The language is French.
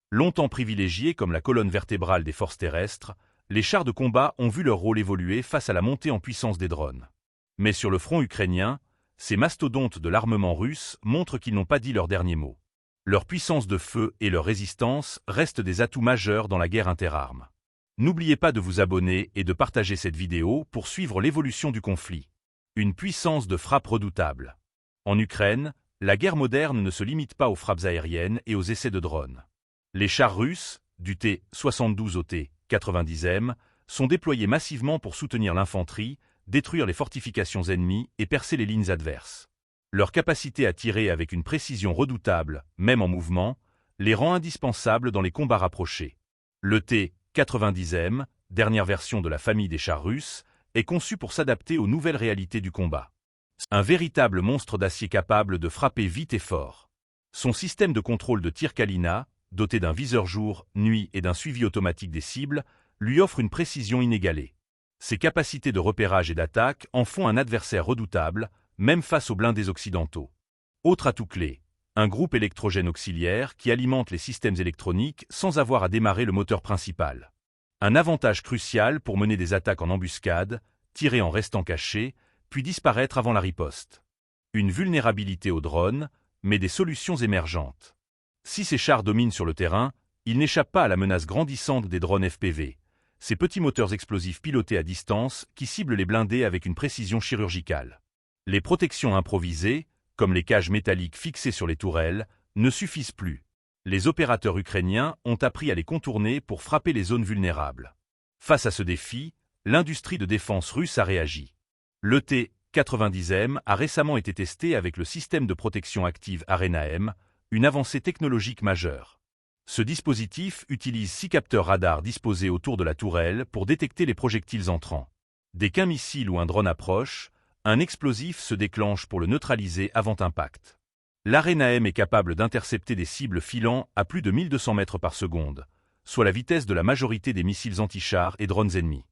Longtemps privilégiés comme la colonne vertébrale des forces terrestres, les chars de combat ont vu leur rôle évoluer face à la montée en puissance des drones. Mais sur le front ukrainien, ces mastodontes de l'armement russe montrent qu'ils n'ont pas dit leur dernier mot. Leur puissance de feu et leur résistance restent des atouts majeurs dans la guerre interarmes. N'oubliez pas de vous abonner et de partager cette vidéo pour suivre l'évolution du conflit. Une puissance de frappe redoutable. En Ukraine, la guerre moderne ne se limite pas aux frappes aériennes et aux essais de drones. Les chars russes, du T-72 au T-90M, sont déployés massivement pour soutenir l'infanterie, détruire les fortifications ennemies et percer les lignes adverses. Leur capacité à tirer avec une précision redoutable, même en mouvement, les rend indispensables dans les combats rapprochés. Le T-90M, dernière version de la famille des chars russes, est conçu pour s'adapter aux nouvelles réalités du combat. Un véritable monstre d'acier capable de frapper vite et fort. Son système de contrôle de tir Kalina, doté d'un viseur jour, nuit et d'un suivi automatique des cibles, lui offre une précision inégalée. Ses capacités de repérage et d'attaque en font un adversaire redoutable, même face aux blindés occidentaux. Autre atout clé, un groupe électrogène auxiliaire qui alimente les systèmes électroniques sans avoir à démarrer le moteur principal. Un avantage crucial pour mener des attaques en embuscade, tirer en restant caché, puis disparaître avant la riposte. Une vulnérabilité aux drones, mais des solutions émergentes. Si ces chars dominent sur le terrain, ils n'échappent pas à la menace grandissante des drones FPV, ces petits moteurs explosifs pilotés à distance qui ciblent les blindés avec une précision chirurgicale. Les protections improvisées, comme les cages métalliques fixées sur les tourelles, ne suffisent plus. Les opérateurs ukrainiens ont appris à les contourner pour frapper les zones vulnérables. Face à ce défi, l'industrie de défense russe a réagi. Le T-90M a récemment été testé avec le système de protection active Arena-M, une avancée technologique majeure. Ce dispositif utilise 6 capteurs radars disposés autour de la tourelle pour détecter les projectiles entrants. Dès qu'un missile ou un drone approche, un explosif se déclenche pour le neutraliser avant impact. L'Arena-M est capable d'intercepter des cibles filant à plus de 1200 mètres par seconde, soit la vitesse de la majorité des missiles anti-chars et drones ennemis.